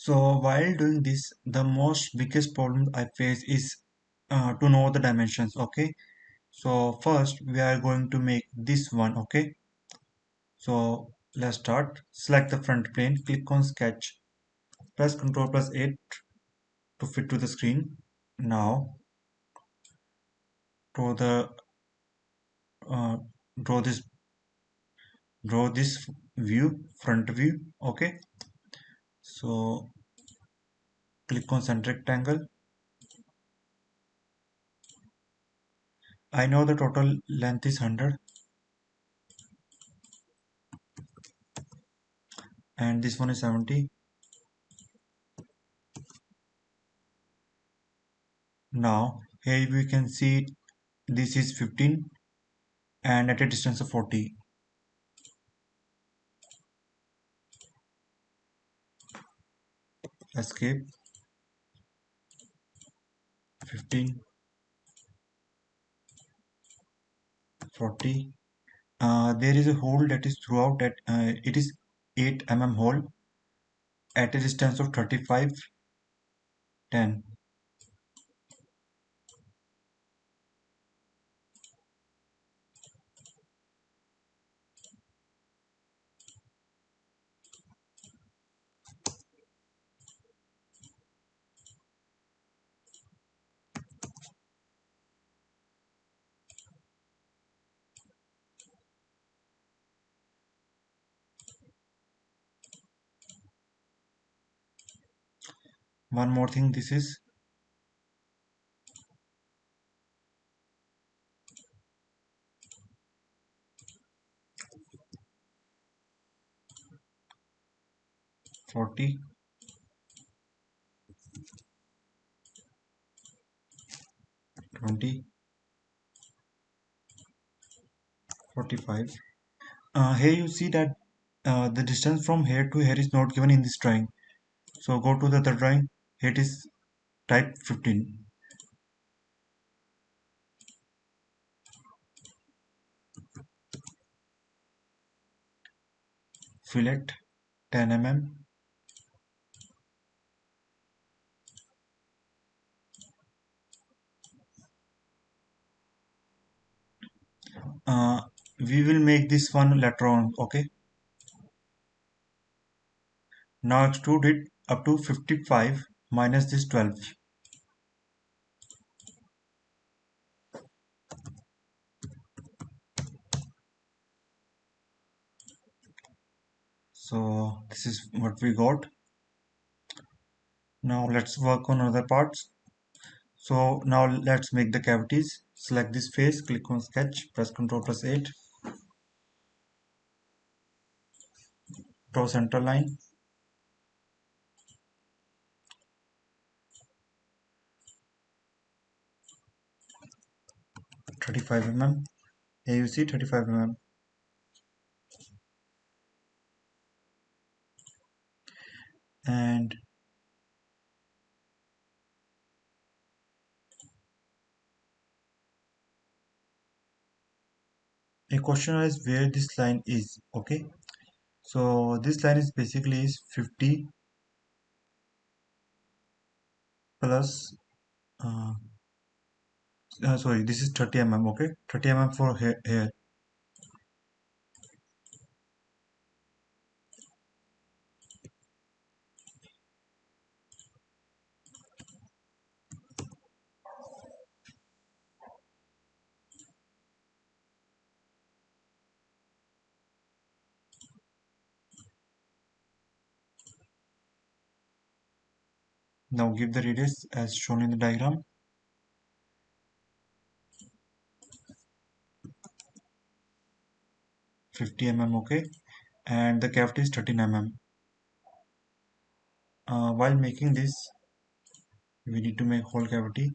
So while doing this, the most biggest problem I face is to know the dimensions. Okay, so first we are going to make this one. Okay, so let's start. Select the front plane, click on sketch, press Ctrl plus 8 to fit to the screen. Now draw the uh, draw this view, front view. Okay, so click on center rectangle. I know the total length is 100 and this one is 70. Now here we can see this is 15 and at a distance of 40. Escape. 15, 40. There is a hole that is throughout that it is 8 mm hole at a distance of 35, 10. One more thing, this is 40, 20, 45. Here you see that the distance from here to here is not given in this drawing. So go to the other drawing. Here it is type 15. Fillet 10 mm. Uh, we will make this one later on. Okay. Now extrude it up to 55 minus this 12. So this is what we got. Now let's work on other parts. So now let's make the cavities. Select this face, click on sketch, press Ctrl plus 8. Draw center line. 35 mm. Here you see 35 mm. And a question is where this line is. Okay. So this line is basically is 50 plus sorry, this is 30 mm. Okay, 30 mm for here. Now give the radius as shown in the diagram. 50 mm. Okay, and the cavity is 13 mm. While making this, we need to make whole cavity.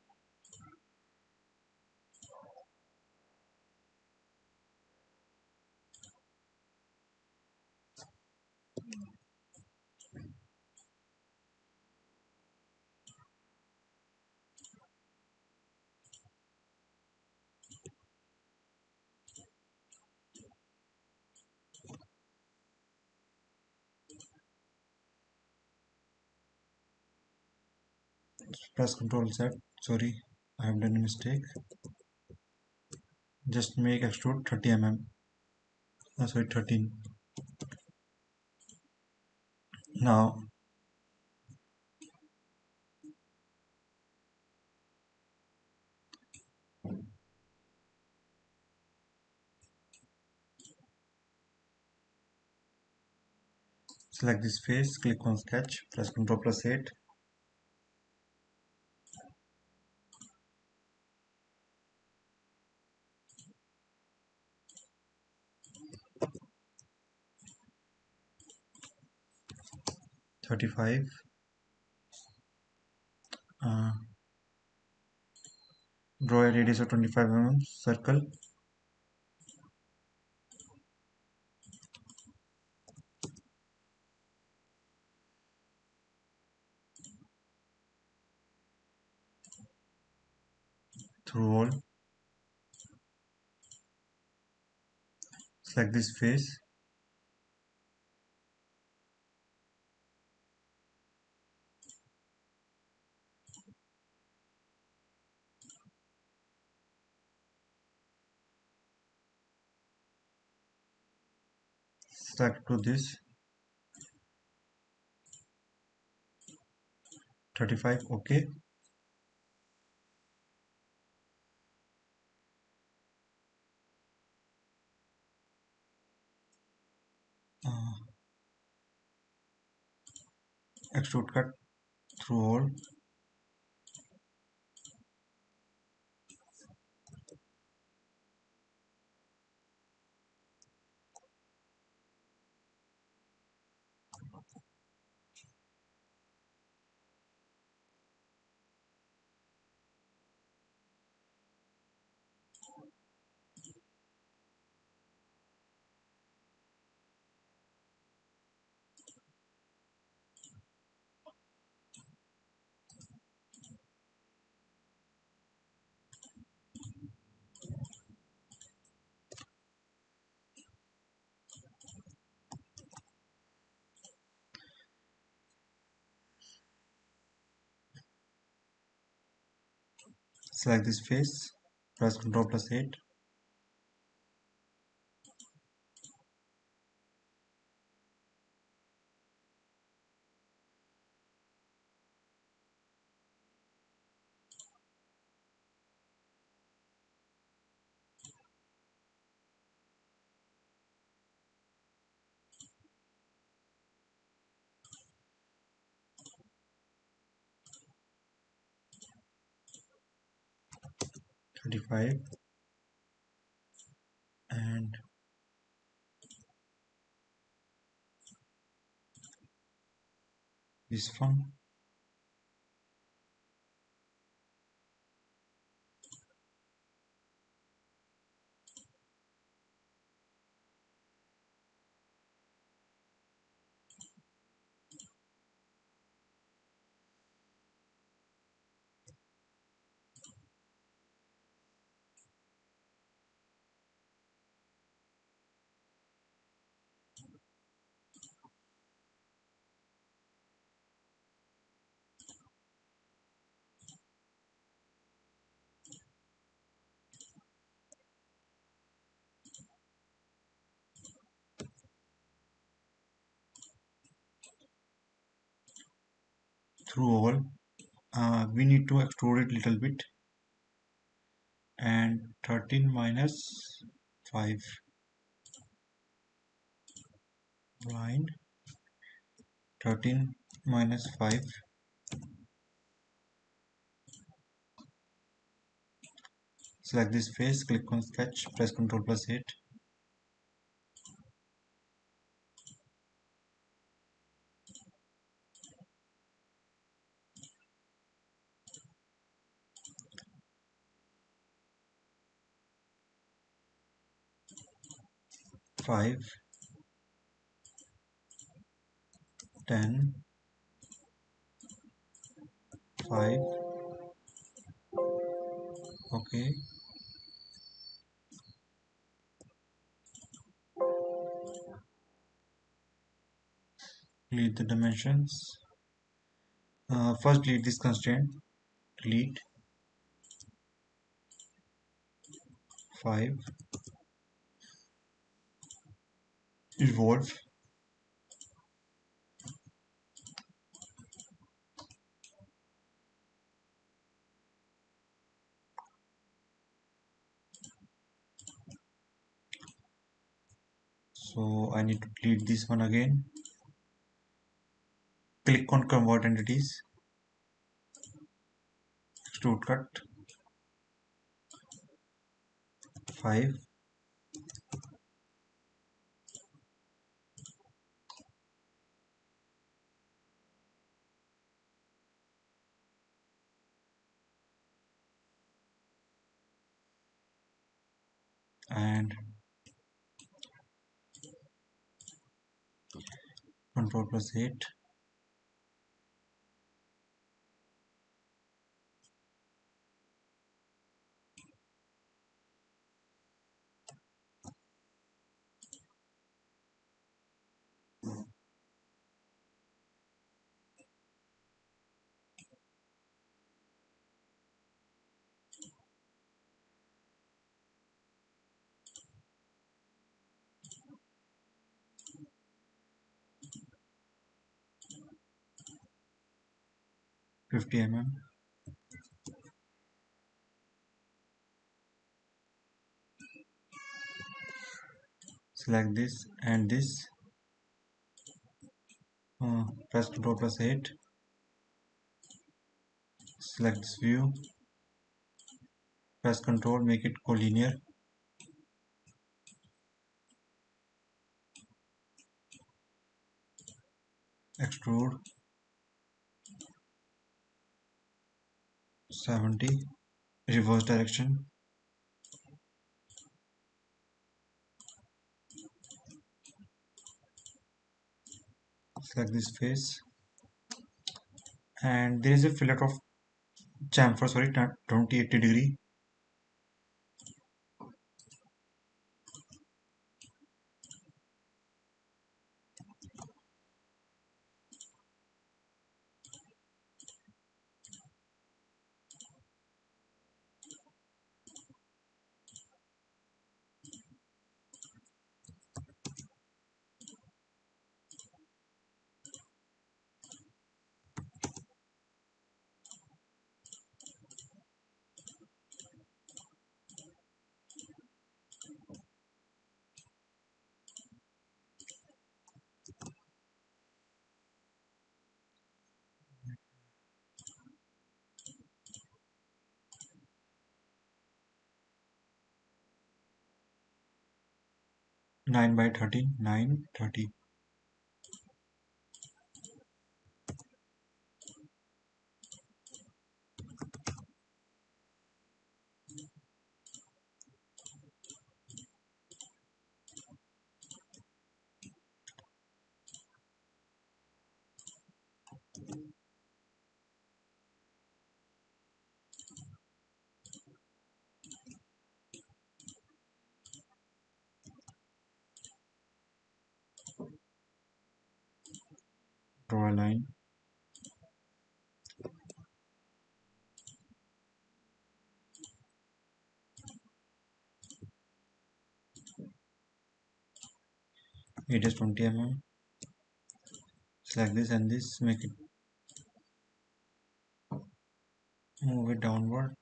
Press Ctrl Z. Sorry, I have done a mistake. Just make extrude 30 mm. Sorry, 13. Now select this face, click on sketch, press Ctrl plus 8. $35. Uh, Draw a radius of 25 mm circle. Through hole. Select this face. Select to this 35. OK. Uh, Extrude cut through hole. Select this face. Press Ctrl plus 8. $35. And this one. Through hole. We need to extrude it little bit. And 13 minus 5. Blind. 13 minus 5. Select this face, click on sketch, press Ctrl plus 8. 5, 10, 5. OK. Delete the dimensions. First delete this constraint. Delete 5. Evolve. So I need to delete this one again. Click on convert entities. Extrude cut 5. And control plus 8. 50 mm. Select this and this. Press control plus 8. Select this view. Press control, make it collinear. Extrude 70. Reverse direction. Select this face. And there is a fillet of chamfer, sorry, 2080 degree. Nine by 30. 930. Draw a line. It is 20 mm. Select this and this. Make it, move it downward.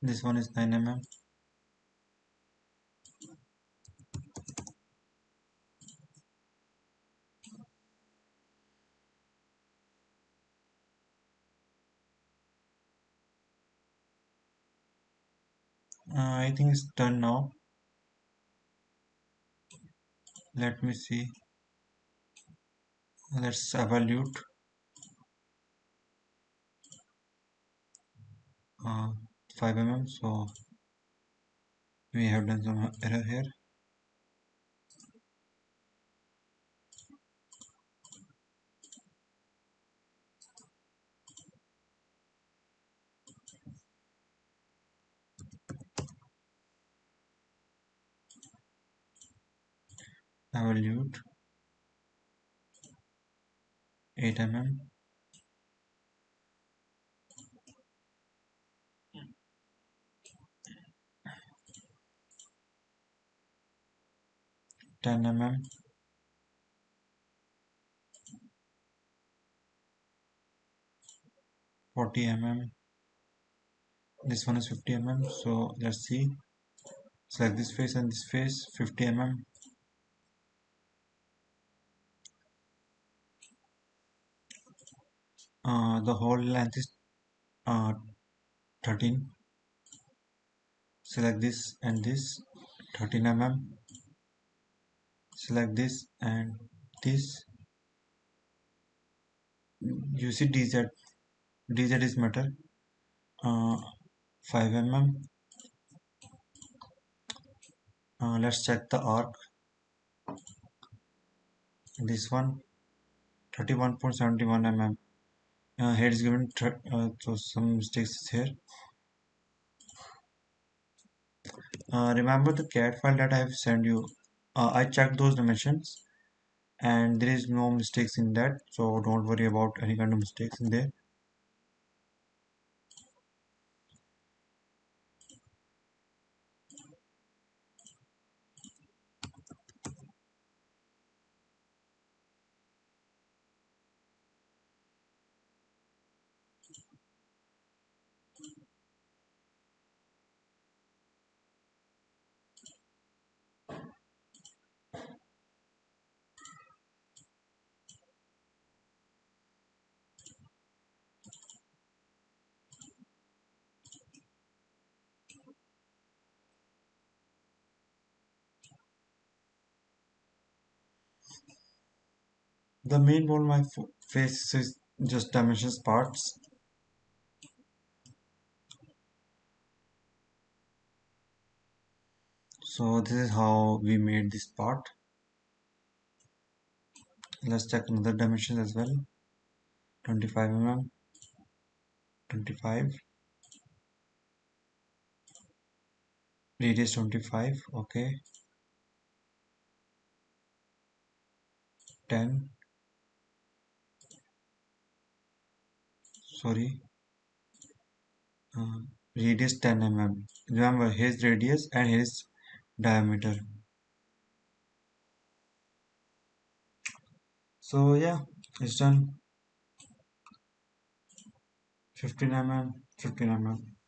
This one is 9 mm. I think it's done now. Let me see. Let's evaluate. uh, 5 mm. So we have done some error here. Evaluate 8 mm, 10 mm, 40 mm. This one is 50 mm. So let's see. Select this face and this face. 50 mm. The whole length is 13. Select this and this. 13 mm. Select this and this. You see DZ. DZ is metal. Uh, 5 mm. Let's check the arc. This one 31.71 mm. Here is given so some mistakes here. Remember the CAD file that I have sent you. I checked those dimensions and there is no mistakes in that, so don't worry about any kind of mistakes in there. The main problem I face is just dimensions parts. So this is how we made this part. Let's check another dimensions as well. 25 mm, 25, radius 25, okay, 10, sorry, uh, radius 10 mm. Remember his radius and his diameter. So yeah, it's done. 15 mm, 15 mm.